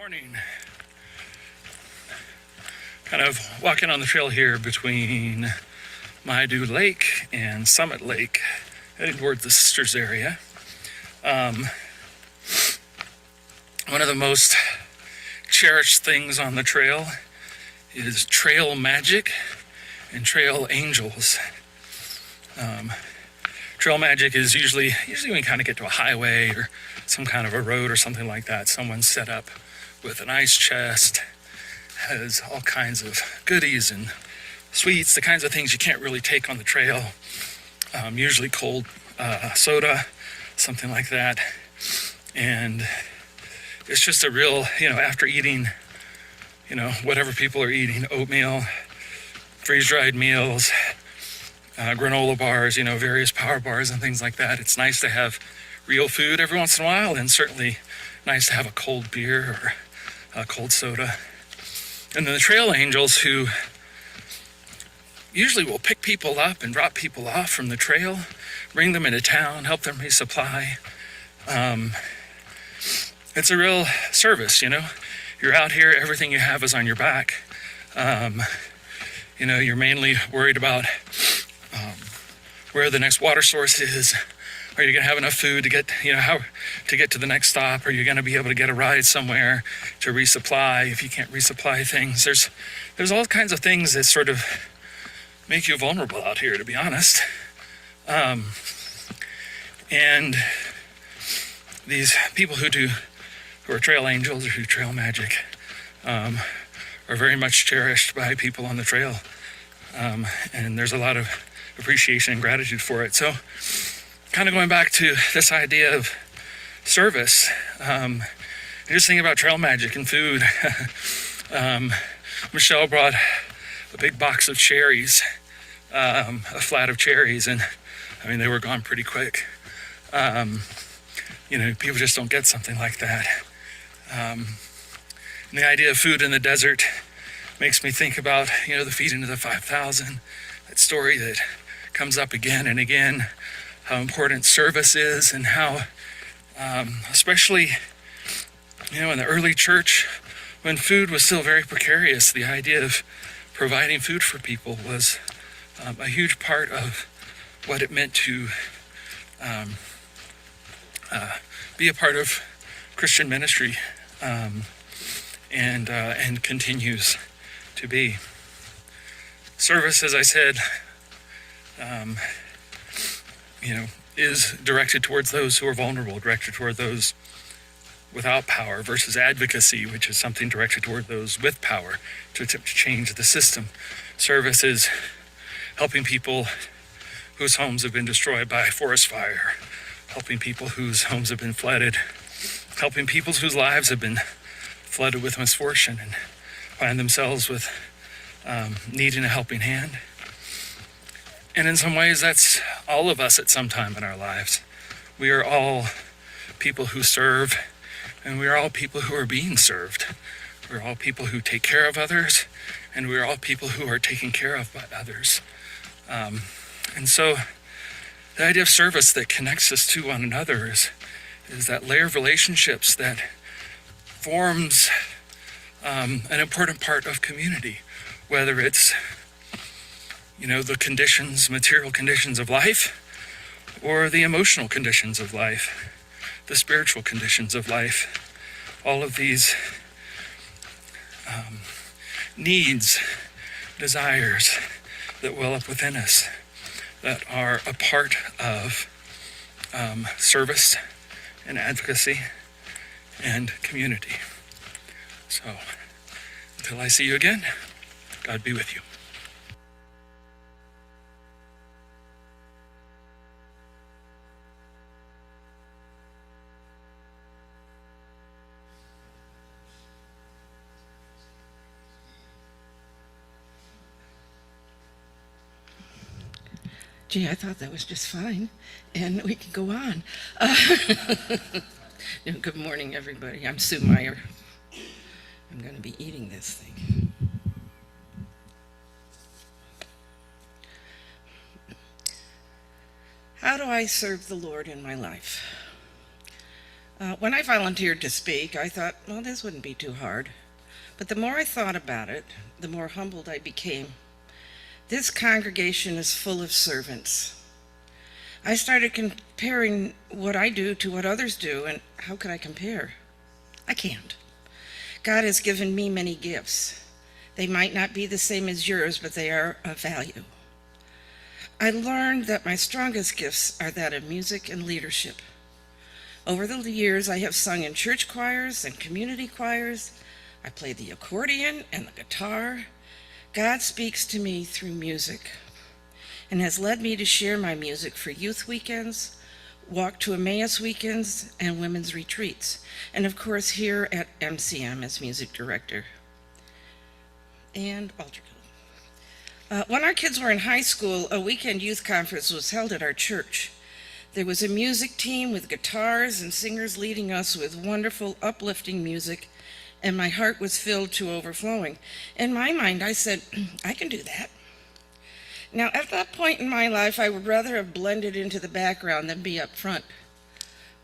Morning. Kind of walking on the trail here between Maidu Lake and Summit Lake, heading towards the Sisters area. One of the most cherished things on the trail is trail magic and trail angels. Trail magic is usually when you kind of get to a highway or some kind of a road or something like that. Someone's set up with an ice chest, has all kinds of goodies and sweets, the kinds of things you can't really take on the trail. Usually cold soda, something like that. And it's just a real, after eating, whatever people are eating, oatmeal, freeze-dried meals, granola bars, various power bars and things like that. It's nice to have real food every once in a while, and certainly nice to have a cold beer or a cold soda. And then the trail angels, who usually will pick people up and drop people off from the trail, bring them into town, help them resupply. It's a real service, You're out here, everything you have is on your back. You're mainly worried about where the next water source is. Are you going to have enough food to get, how to get to the next stop? Are you going to be able to get a ride somewhere to resupply if you can't resupply things? There's all kinds of things that sort of make you vulnerable out here, to be honest. And these people who are trail angels or who trail magic are very much cherished by people on the trail. And there's a lot of appreciation and gratitude for it. So kind of going back to this idea of service, and just thinking about trail magic and food. Michelle brought a big box of cherries, a flat of cherries, and they were gone pretty quick. People just don't get something like that. And the idea of food in the desert makes me think about, the feeding of the 5,000, that story that comes up again and again, how important service is, and how, especially, in the early church, when food was still very precarious, the idea of providing food for people was a huge part of what it meant to be a part of Christian ministry, and continues to be. Service, as I said, is directed towards those who are vulnerable, directed toward those without power, versus advocacy, which is something directed toward those with power to attempt to change the system. Service is helping people whose homes have been destroyed by forest fire, helping people whose homes have been flooded, helping people whose lives have been flooded with misfortune and find themselves with needing a helping hand. And in some ways, that's all of us at some time in our lives. We are all people who serve, and we are all people who are being served. We're all people who take care of others, and we're all people who are taken care of by others. And so the idea of service that connects us to one another is that layer of relationships that forms an important part of community, whether it's the conditions, material conditions of life, or the emotional conditions of life, the spiritual conditions of life. All of these needs, desires that well up within us that are a part of service and advocacy and community. So, until I see you again, God be with you. Gee, I thought that was just fine, and we could go on. Good morning, everybody. I'm Sue Meyer. I'm going to be eating this thing. How do I serve the Lord in my life? When I volunteered to speak, I thought, well, this wouldn't be too hard. But the more I thought about it, the more humbled I became. This congregation is full of servants. I started comparing what I do to what others do, and how could I compare? I can't. God has given me many gifts. They might not be the same as yours, but they are of value. I learned that my strongest gifts are that of music and leadership. Over the years, I have sung in church choirs and community choirs. I played the accordion and the guitar. God speaks to me through music and has led me to share my music for youth weekends, Walk to Emmaus weekends, and women's retreats, and of course here at MCM as music director and altar call. When our kids were in high school, a weekend youth conference was held at our church. There was a music team with guitars and singers leading us with wonderful, uplifting music, and my heart was filled to overflowing. In my mind, I said, I can do that. Now, at that point in my life, I would rather have blended into the background than be up front.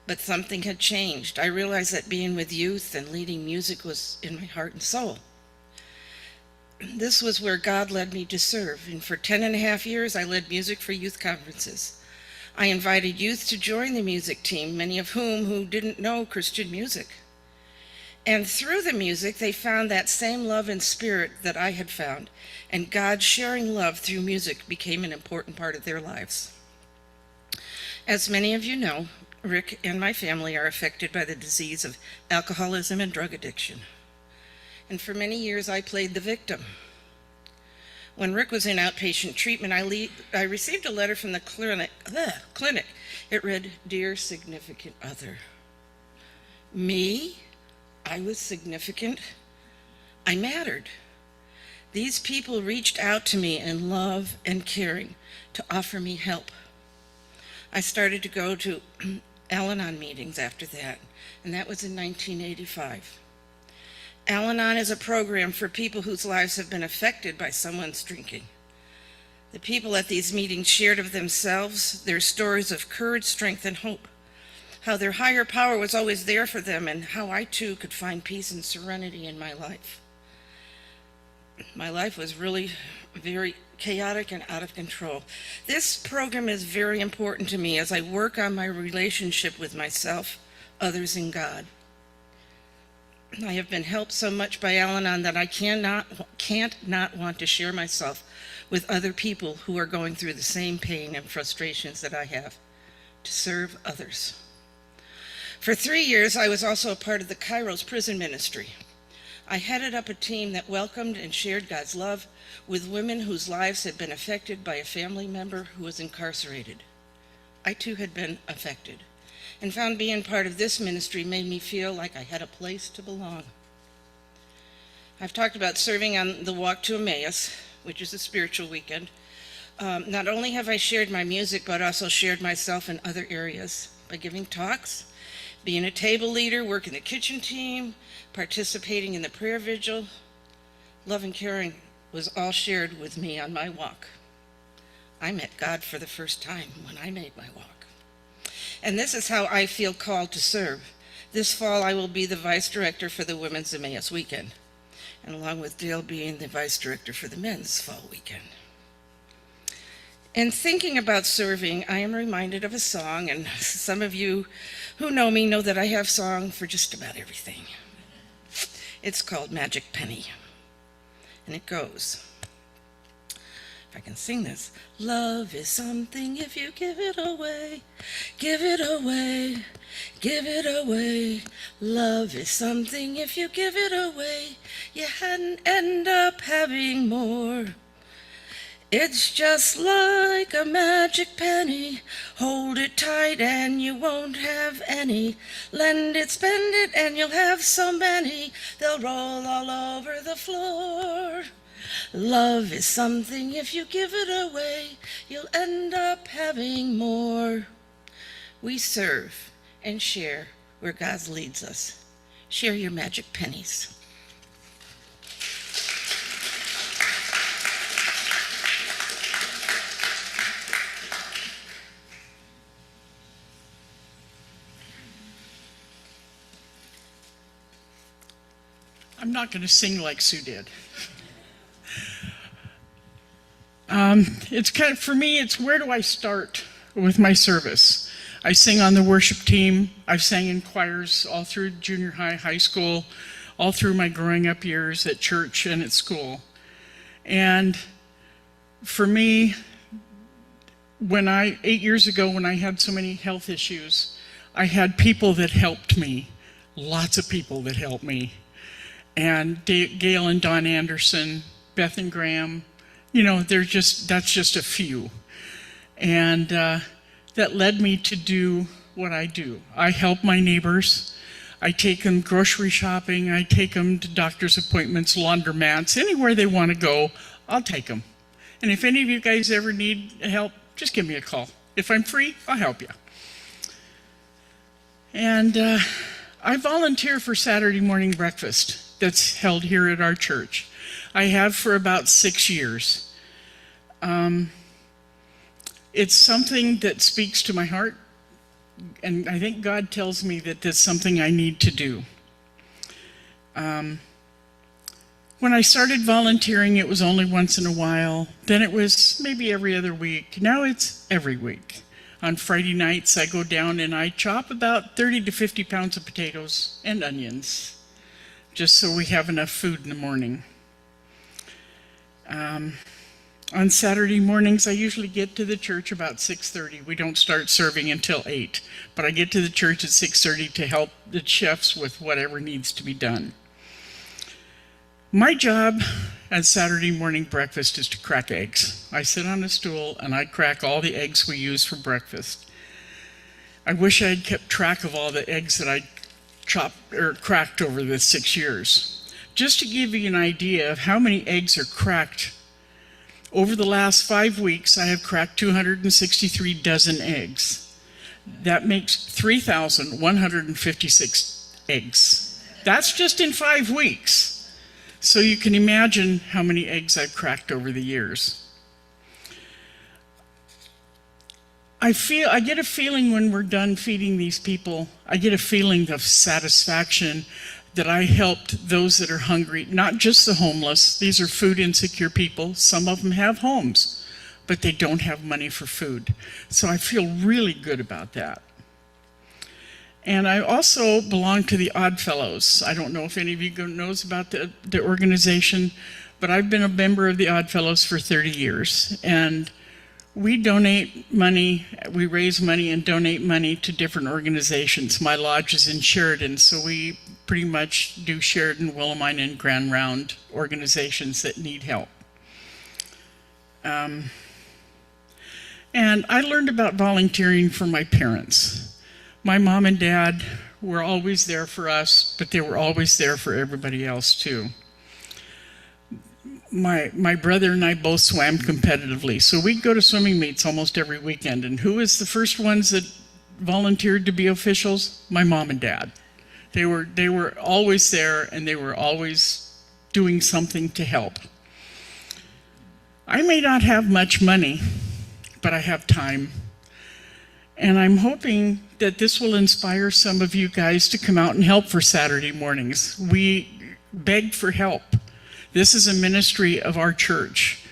But something had changed. I realized that being with youth and leading music was in my heart and soul. This was where God led me to serve, and for 10.5 years, I led music for youth conferences. I invited youth to join the music team, many of who didn't know Christian music. And through the music, they found that same love and spirit that I had found, and God sharing love through music became an important part of their lives. As many of you know, Rick and my family are affected by the disease of alcoholism and drug addiction. And for many years, I played the victim. When Rick was in outpatient treatment, I received a letter from the clinic. It read, "Dear significant other." Me? I was significant. I mattered. These people reached out to me in love and caring to offer me help. I started to go to Al-Anon meetings after that, and that was in 1985. Al-Anon is a program for people whose lives have been affected by someone's drinking. The people at these meetings shared of themselves their stories of courage, strength, and hope, how their higher power was always there for them, and how I too could find peace and serenity in my life. My life was really very chaotic and out of control. This program is very important to me as I work on my relationship with myself, others, and God. I have been helped so much by Al-Anon that I can't not want to share myself with other people who are going through the same pain and frustrations that I have, to serve others. For 3 years, I was also a part of the Kairos prison ministry. I headed up a team that welcomed and shared God's love with women whose lives had been affected by a family member who was incarcerated. I too had been affected, and found being part of this ministry made me feel like I had a place to belong. I've talked about serving on the Walk to Emmaus, which is a spiritual weekend. Not only have I shared my music, but also shared myself in other areas by giving talks, being a table leader, working the kitchen team, participating in the prayer vigil. Love and caring was all shared with me on my walk. I met God for the first time when I made my walk. And this is how I feel called to serve. This fall, I will be the vice director for the Women's Emmaus Weekend, and along with Dale being the vice director for the Men's Fall Weekend. In thinking about serving, I am reminded of a song, and some of you who know me know that I have song for just about everything. It's called Magic Penny, and it goes, if I can sing this. Love is something if you give it away, give it away, give it away. Love is something if you give it away, you end up having more. It's just like a magic penny, hold it tight and you won't have any. Lend it, spend it, and you'll have so many, they'll roll all over the floor. Love is something if you give it away, you'll end up having more. We serve and share where God leads us. Share your magic pennies. I'm not going to sing like Sue did. It's kind of, for me, it's where do I start with my service? I sing on the worship team. I've sang in choirs all through junior high, high school, all through my growing up years at church and at school. And for me, 8 years ago, when I had so many health issues, I had people that helped me, lots of people that helped me. And Gail and Don Anderson, Beth and Graham, that's just a few. And that led me to do what I do. I help my neighbors. I take them grocery shopping. I take them to doctor's appointments, laundromats, anywhere they want to go, I'll take them. And if any of you guys ever need help, just give me a call. If I'm free, I'll help you. And I volunteer for Saturday morning breakfast that's held here at our church. I have for about 6 years. It's something that speaks to my heart, and I think God tells me that that's something I need to do. When I started volunteering, it was only once in a while. Then it was maybe every other week. Now it's every week. On Friday nights, I go down and I chop about 30 to 50 pounds of potatoes and onions, just so we have enough food in the morning. On Saturday mornings, I usually get to the church about 6:30. We don't start serving until 8, but I get to the church at 6:30 to help the chefs with whatever needs to be done. My job at Saturday morning breakfast is to crack eggs. I sit on a stool and I crack all the eggs we use for breakfast. I wish I had kept track of all the eggs that I chopped or cracked over the 6 years. Just to give you an idea of how many eggs are cracked, over the last 5 weeks, I have cracked 263 dozen eggs. That makes 3,156 eggs. That's just in 5 weeks. So you can imagine how many eggs I've cracked over the years. I get a feeling when we're done feeding these people, I get a feeling of satisfaction that I helped those that are hungry, not just the homeless. These are food insecure people. Some of them have homes, but they don't have money for food. So I feel really good about that. And I also belong to the Odd Fellows. I don't know if any of you knows about the organization, but I've been a member of the Odd Fellows for 30 years. And we donate money, we raise money and donate money to different organizations. My lodge is in Sheridan, so we pretty much do Sheridan, Willamine, and Grand Round organizations that need help. And I learned about volunteering from my parents. My mom and dad were always there for us, but they were always there for everybody else too. My brother and I both swam competitively, so we'd go to swimming meets almost every weekend. And who was the first ones that volunteered to be officials? My mom and dad. They were always there, and they were always doing something to help. I may not have much money, but I have time. And I'm hoping that this will inspire some of you guys to come out and help for Saturday mornings. We beg for help. This is a ministry of our church.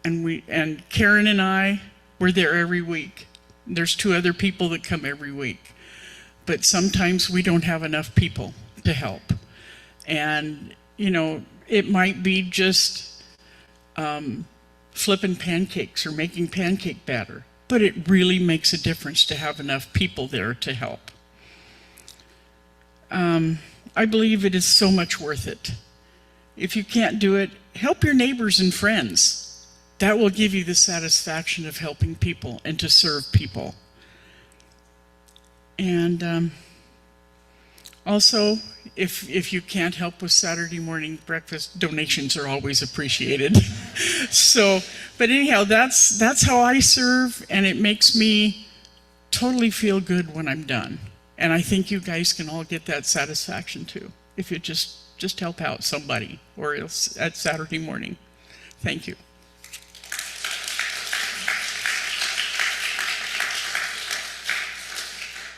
And Karen and I, we're there every week. There's 2 other people that come every week. But sometimes we don't have enough people to help. And, it might be just flipping pancakes or making pancake batter. But it really makes a difference to have enough people there to help. I believe it is so much worth it. If you can't do it, help your neighbors and friends. That will give you the satisfaction of helping people and to serve people. And also, if you can't help with Saturday morning breakfast, donations are always appreciated. But anyhow, that's how I serve, and it makes me totally feel good when I'm done. And I think you guys can all get that satisfaction too, if you just help out somebody or else at Saturday morning. Thank you.